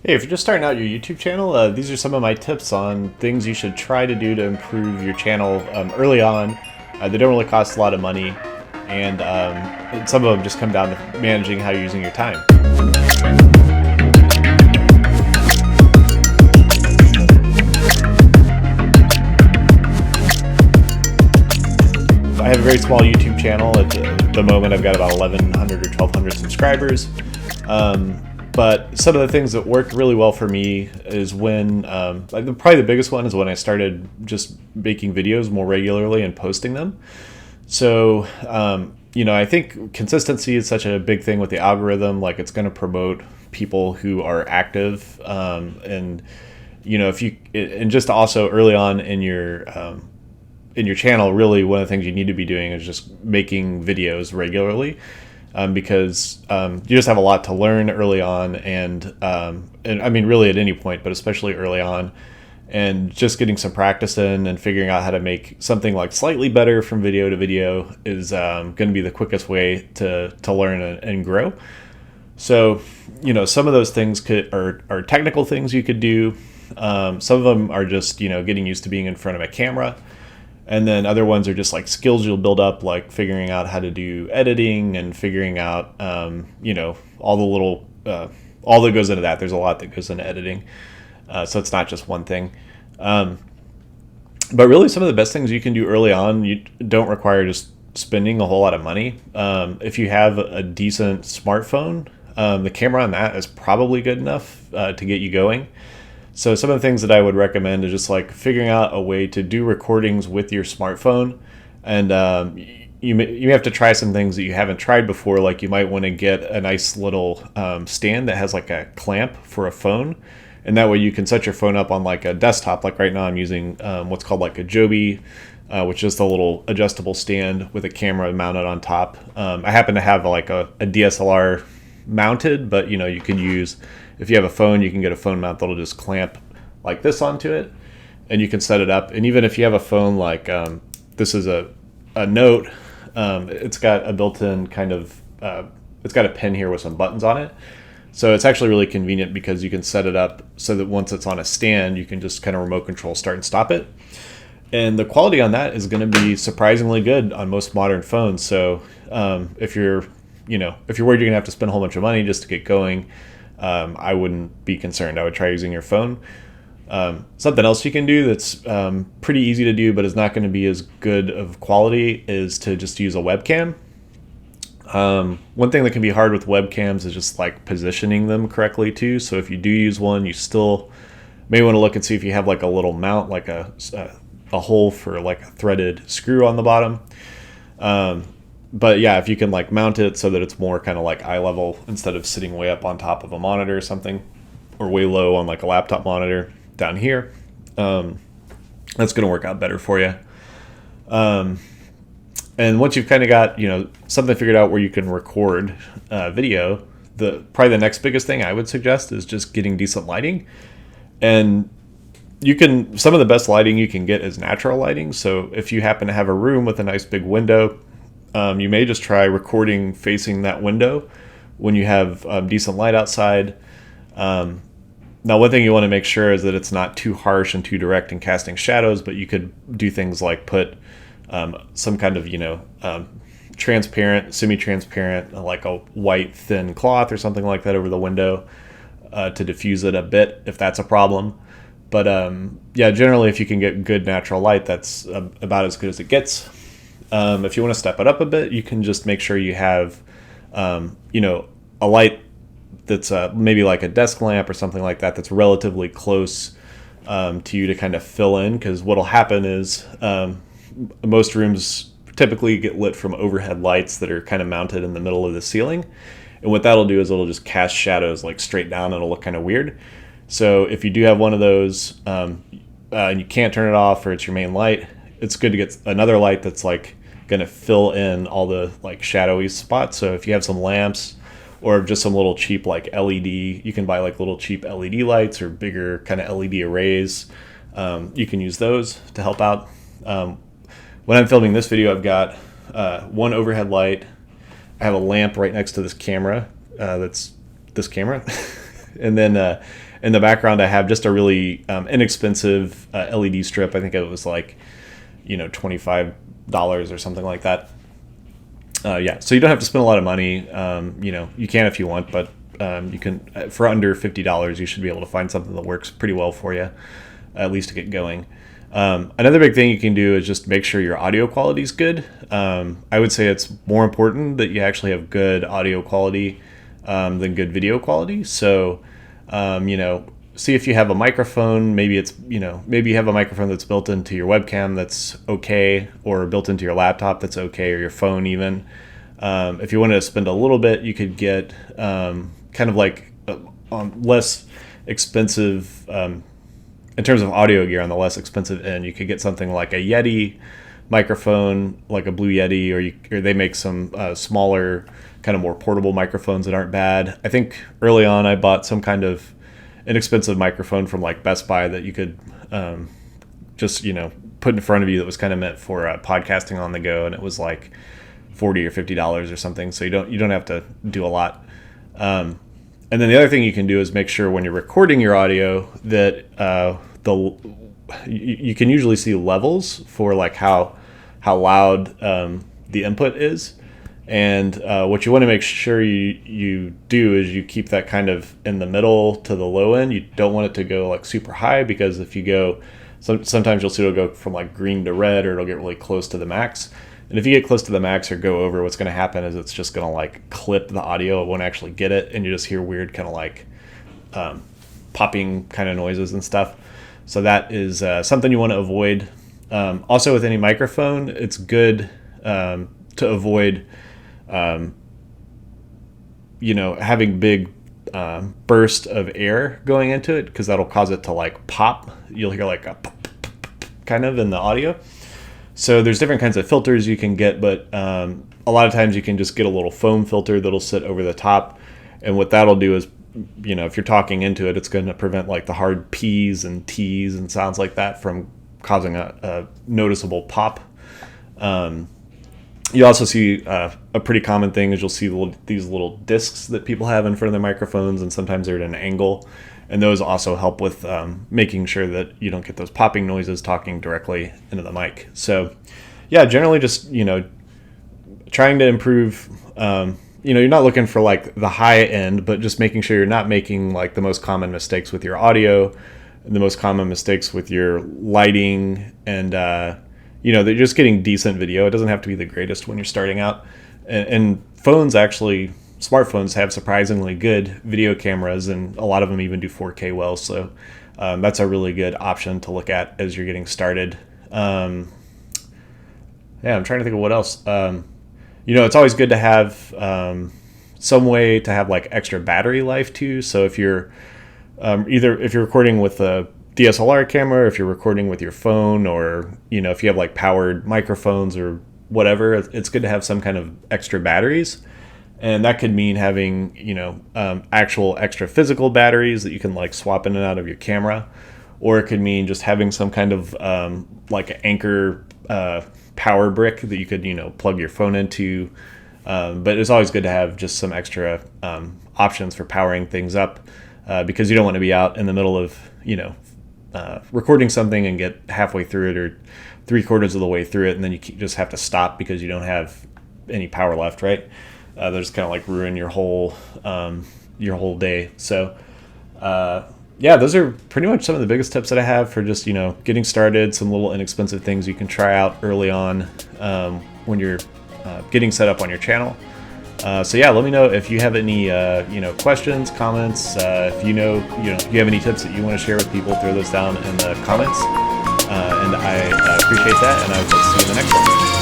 Hey, if you're just starting out your YouTube channel, these are some of my tips on things you should try to do to improve your channel early on. They don't really cost a lot of money, and some of them just come down to managing how you're using your time. I have a very small YouTube channel. At the moment, I've got about 1,100 or 1,200 subscribers. But some of the things that work really well for me is when, probably the biggest one is when I started just making videos more regularly and posting them. So, I think consistency is such a big thing with the algorithm. Like, it's going to promote people who are active, and just also early on in your channel, really one of the things you need to be doing is just making videos regularly. Because you just have a lot to learn early on, and I mean really at any point, but especially early on, and just getting some practice in and figuring out how to make something like slightly better from video to video is going to be the quickest way to learn and grow. So, some of those things are technical things you could do. Some of them are just, getting used to being in front of a camera. And then other ones are just like skills you'll build up, like figuring out how to do editing and figuring out, all the little, all that goes into that. There's a lot that goes into editing. So it's not just one thing. But really some of the best things you can do early on, you don't require just spending a whole lot of money. If you have a decent smartphone, the camera on that is probably good enough to get you going. So some of the things that I would recommend is just like figuring out a way to do recordings with your smartphone, and you may have to try some things that you haven't tried before. Like you might want to get a nice little stand that has like a clamp for a phone, and that way you can set your phone up on like a desktop. Like right now I'm using what's called like a Joby, which is the little adjustable stand with a camera mounted on top. I happen to have like a DSLR mounted, but you can use, if you have a phone, you can get a phone mount that'll just clamp like this onto it, and you can set it up. And even if you have a phone like this is a Note, it's got a built-in kind of it's got a pin here with some buttons on it, so it's actually really convenient because you can set it up so that once it's on a stand, you can just kind of remote control start and stop it. And the quality on that is going to be surprisingly good on most modern phones. So if you're worried you're gonna have to spend a whole bunch of money just to get going, I wouldn't be concerned. I would try using your phone. Something else you can do that's pretty easy to do but is not going to be as good of quality is to just use a webcam. One thing that can be hard with webcams is just like positioning them correctly too. So if you do use one, you still may want to look and see if you have like a little mount, like a hole for like a threaded screw on the bottom. But yeah, if you can like mount it so that it's more kind of like eye level instead of sitting way up on top of a monitor or something, or way low on like a laptop monitor down here, that's going to work out better for you. And once you've kind of got, something figured out where you can record video, probably the next biggest thing I would suggest is just getting decent lighting. And some of the best lighting you can get is natural lighting. So if you happen to have a room with a nice big window, you may just try recording facing that window when you have decent light outside. Now, one thing you want to make sure is that it's not too harsh and too direct in casting shadows, but you could do things like put some kind of, transparent, semi-transparent, like a white thin cloth or something like that over the window to diffuse it a bit if that's a problem. But generally if you can get good natural light, that's about as good as it gets. If you want to step it up a bit, you can just make sure you have, a light that's maybe like a desk lamp or something like that that's relatively close to you to kind of fill in. Because what'll happen is most rooms typically get lit from overhead lights that are kind of mounted in the middle of the ceiling. And what that'll do is it'll just cast shadows like straight down, and it'll look kind of weird. So if you do have one of those and you can't turn it off, or it's your main light, it's good to get another light that's like going to fill in all the like shadowy spots. So if you have some lamps or just some little cheap like LED, you can buy like little cheap LED lights or bigger kind of LED arrays. You can use those to help out. When I'm filming this video, I've got one overhead light. I have a lamp right next to this camera. That's this camera. And then in the background, I have just a really inexpensive LED strip. I think it was like, $25 or something like that. Yeah, so you don't have to spend a lot of money. You can if you want, but you can, for under $50, you should be able to find something that works pretty well for you, at least to get going. Another big thing you can do is just make sure your audio quality is good. I would say it's more important that you actually have good audio quality than good video quality. So, see if you have a microphone. Maybe maybe you have a microphone that's built into your webcam that's okay, or built into your laptop that's okay, or your phone even. If you wanted to spend a little bit, you could get kind of like less expensive, in terms of audio gear, on the less expensive end. You could get something like a Yeti microphone, like a Blue Yeti, or they make some smaller, kind of more portable microphones that aren't bad. I think early on I bought some kind of inexpensive microphone from like Best Buy that you could just put in front of you, that was kind of meant for podcasting on the go, and it was like $40 or $50 or something. So you don't have to do a lot. And then the other thing you can do is make sure when you're recording your audio that you can usually see levels for like how loud the input is. And what you want to make sure you do is you keep that kind of in the middle to the low end. You don't want it to go like super high, because if you go, sometimes you'll see it'll go from like green to red, or it'll get really close to the max. And if you get close to the max or go over, what's going to happen is it's just going to like clip the audio. It won't actually get it, and you just hear weird kind of like popping kind of noises and stuff. So that is something you want to avoid. Also, with any microphone, it's good to avoid having big burst of air going into it, because that'll cause it to like pop. You'll hear like a pop, kind of in the audio. So there's different kinds of filters you can get, but a lot of times you can just get a little foam filter that'll sit over the top. And what that'll do is, if you're talking into it, it's going to prevent like the hard P's and T's and sounds like that from causing a noticeable pop. You also see a pretty common thing is you'll see these little discs that people have in front of their microphones, and sometimes they're at an angle. And those also help with making sure that you don't get those popping noises talking directly into the mic. So, yeah, generally just, trying to improve, you're not looking for like the high end, but just making sure you're not making like the most common mistakes with your audio, and the most common mistakes with your lighting, and, they're just getting decent video. It doesn't have to be the greatest when you're starting out. And phones actually... Smartphones have surprisingly good video cameras, and a lot of them even do 4K well. So that's a really good option to look at as you're getting started. I'm trying to think of what else. It's always good to have some way to have like extra battery life too. So if you're if you're recording with a DSLR camera, or if you're recording with your phone, or if you have like powered microphones or whatever, it's good to have some kind of extra batteries. And that could mean having, actual extra physical batteries that you can like swap in and out of your camera. Or it could mean just having some kind of like an Anchor power brick that you could, plug your phone into. But it's always good to have just some extra options for powering things up, because you don't want to be out in the middle of, recording something and get halfway through it, or 3/4 of the way through it, and then you just have to stop because you don't have any power left, right? They'll just kind of like ruin your whole day. So those are pretty much some of the biggest tips that I have for just getting started. Some little inexpensive things you can try out early on when you're getting set up on your channel. Let me know if you have any questions, comments. If you have any tips that you want to share with people, throw those down in the comments. And I appreciate that, and I will see you in the next one.